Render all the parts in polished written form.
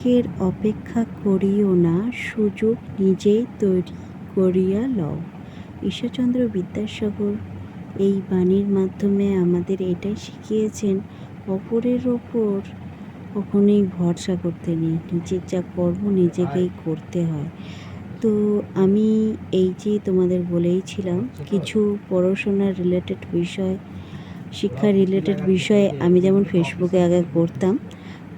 এর অপেক্ষা করিও না, সুযোগ নিজেই তৈরি করিয়া লও। ঈশ্বরচন্দ্র বিদ্যাসাগর এই বাণীর মাধ্যমে আমাদের এটাই শিখিয়েছেন, অপরের ওপর কখনোই ভরসা করতে নেই, নিজের যা কর্ম নিজেকেই করতে হয়। তো আমি এই যে তোমাদের বলেইছিলাম কিছু পড়াশোনার রিলেটেড বিষয়, শিক্ষা রিলেটেড বিষয়ে আমি যেমন ফেসবুকে আগে করতাম,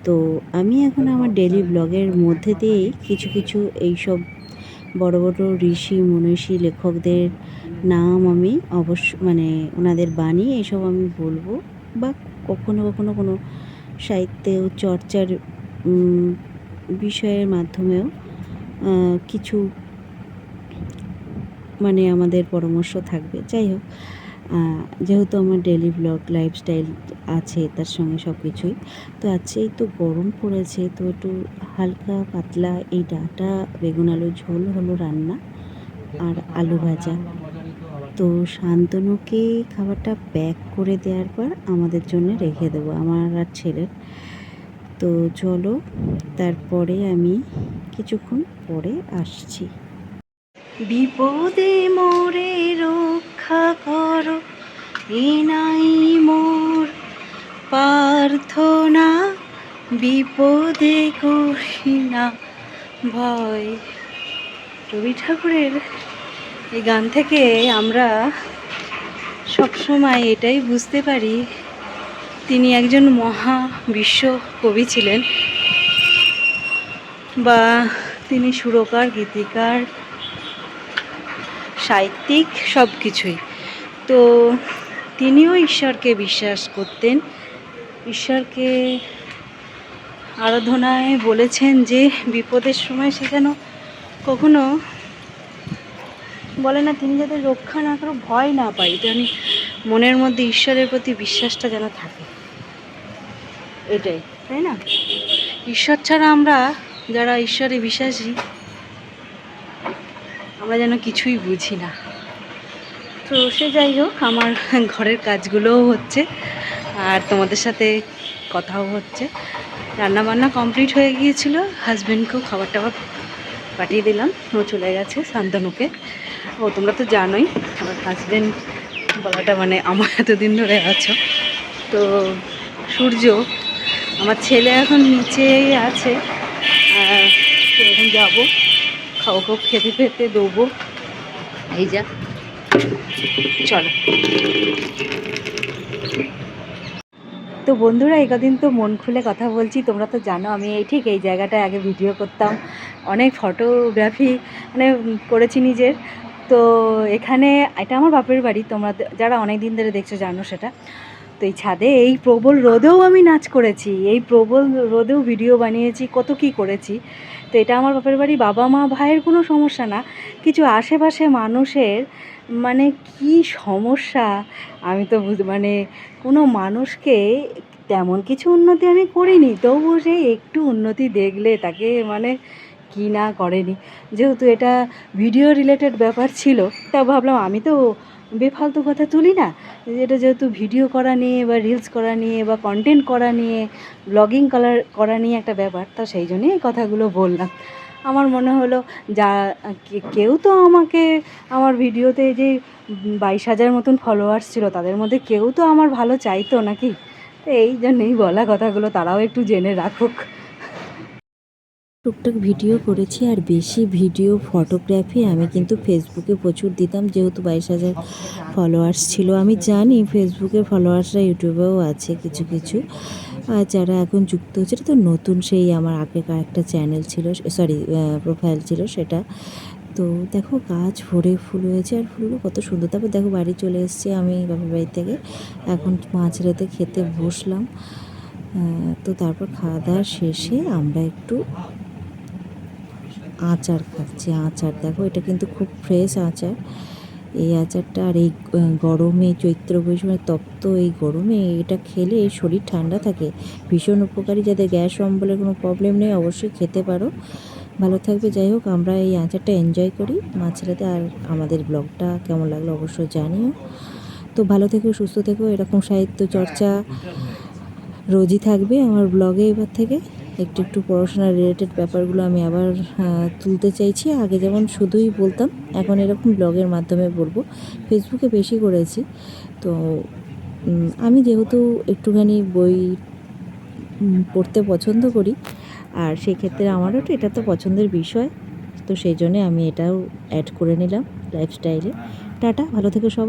তো আমি এখন আমার ডেলি ব্লগের মধ্যে দিয়েই কিছু কিছু এইসব বড় বড় ঋষি মনীষী লেখকদের নাম আমি মানে ওনাদের বাণী এসব আমি বলবো, বা কখনো কখনো কোনো সাহিত্য চর্চার বিষয়ের মাধ্যমেও কিছু মানে আমাদের পরামর্শ থাকবে। যাই হোক, যেহেতু আমার ডেলি ব্লগ লাইফস্টাইল আছে তার সঙ্গে সব কিছুই, তো আজকে তো গরম পড়েছে, তো একটু হালকা পাতলা এই ডাঁটা বেগুন আলু ঝোল হলো রান্না, আর আলু ভাজা। তো শান্তনুকে খাবারটা প্যাক করে দেওয়ার পর আমাদের জন্য রেখে দেবো, আমার আর ছেলের। তো চলো, তারপরে আমি কিছুক্ষণ পরে আসছি। বিপদে মোরে রক্ষা করো, এ নাই মোর প্রার্থনা, বিপদে করি না ভয়। রবি ঠাকুরের এই গান থেকে আমরা সবসময় এটাই বুঝতে পারি, তিনি একজন মহা বিশ্ব কবি ছিলেন, বা তিনি সুরকার, গীতিকার, সাহিত্যিক, সব কিছুই। তো তিনিও ঈশ্বরকে বিশ্বাস করতেন, ঈশ্বরকে আরাধনায় বলেছেন যে বিপদের সময় সে যেন কখনো বলে না, তিনি যাতে রক্ষা না করো, ভয় না পাই, যেন মনের মধ্যে ঈশ্বরের প্রতি বিশ্বাসটা যেন থাকে। এটাই, তাই না? ঈশ্বর ছাড়া আমরা যারা ঈশ্বরে বিশ্বাসী, আমরা যেন কিছুই বুঝি না। তো সে যাই হোক, আমার ঘরের কাজগুলোও হচ্ছে আর তোমাদের সাথে কথাও হচ্ছে। রান্নাবান্না কমপ্লিট হয়ে গিয়েছিল, হাজব্যান্ডকেও খাবার টাবার পাঠিয়ে দিলাম, ও চলে গেছে শান্তনুকে। ও তোমরা তো জানোই আমার হাজব্যান্ড বলাটা মানে আমার এতদিন ধরে আছো। তো সূর্য, আমার ছেলে এখন নিচেই আছে, এখন যাবো, খাও খেতে খেতে দেবো। এই যা, চলো। তো বন্ধুরা, এই কদিন তো মন খুলে কথা বলছি, তোমরা তো জানো আমি ঠিক এই জায়গাটায় আগে ভিডিও করতাম, অনেক ফটোগ্রাফি মানে করেছি নিজের। তো এখানে এটা আমার বাপের বাড়ি, তোমরা যারা অনেক দিন ধরে দেখছো জানো সেটা। তো এই ছাদে এই প্রবল রোদেও আমি নাচ করেছি, এই প্রবল রোদেও ভিডিও বানিয়েছি, কত কি করেছি। তো এটা আমার বাপের বাড়ি, বাবা মা ভাইয়ের কোনো সমস্যা না, কিছু আশেপাশে মানুষের মানে কি সমস্যা আমি তো মানে কোনো মানুষকে তেমন কিছু উন্নতি আমি করিনি, তবুও সেই একটু উন্নতি দেখলে তাকে মানে কি না করেনি। যেহেতু এটা ভিডিও রিলেটেড ব্যাপার ছিল, তা ভাবলাম আমি তো বেফালতু কথা তুলি না, এটা যেহেতু ভিডিও করা নিয়ে বা রিলস করা নিয়ে বা কন্টেন্ট করা নিয়ে, ব্লগিং করা নিয়ে একটা ব্যাপার, তা সেই জন্যই এই কথাগুলো বললাম। আমার মনে হলো যা কেউ তো আমাকে আমার ভিডিওতে যে 22,000 মতন ফলোয়ার্স ছিল, তাদের মধ্যে কেউ তো আমার ভালো চাইতো নাকি, তো এই জন্যই বলা কথাগুলো, তারাও একটু জেনে রাখুক। টুকটাক ভিডিও করেছি, আর বেশি ভিডিও ফটোগ্রাফি আমি কিন্তু ফেসবুকে প্রচুর দিতাম, যেহেতু 22,000 ফলোয়ার্স ছিল। আমি জানি ফেসবুকের ফলোয়ার্সরা ইউটিউবেও আছে কিছু কিছু, আর যারা এখন যুক্ত হচ্ছে, এটা তো নতুন, সেই আমার আগেকার একটা চ্যানেল ছিল, সরি প্রোফাইল ছিল সেটা। তো দেখো গাছ ভরে ফুল হয়েছে, আর ফুলগুলো কত সুন্দর। তারপর দেখো বাড়ি চলে এসেছি আমি বাপের বাড়ি থেকে, এখন মাছ রাতে খেতে বসলাম। তো তারপর খাওয়া দাওয়া শেষে আমরা একটু আচার খাচ্ছি। আচার দেখো, এটা কিন্তু খুব ফ্রেশ আচার, এই আচারটা। আর এই গরমে, চৈত্র বৈশাখে তপ্ত এই গরমে এটা খেলে শরীর ঠান্ডা থাকে, ভীষণ উপকারী। যাদের গ্যাস অম্বলের কোনো প্রবলেম নেই অবশ্যই খেতে পারো, ভালো থাকবে। যাই হোক, আমরা এই আচারটা এনজয় করি মাঝরাতে। আর আমাদের ব্লগটা কেমন লাগলো অবশ্যই জানিও। তো ভালো থেকো, সুস্থ থেকো, এরকম সাহিত্য চর্চা রোজই থাকবে আমার ব্লগে এবার থেকে। একটু একটু পড়াশোনা রিলেটেড ব্যাপারগুলো আমি আবার তুলতে চাইছি। আগে যেমন শুধুই বলতাম, এখন এরকম ব্লগের মাধ্যমে বলবো। ফেসবুকে বেশি করেছি। তো আমি যেহেতু একটুখানি বই পড়তে পছন্দ করি, আর সেক্ষেত্রে আমারও তো এটা তো পছন্দের বিষয়, তো সেই জন্যে আমি এটাও অ্যাড করে নিলাম লাইফস্টাইলে। টাটা, ভালো থেকো সবাই।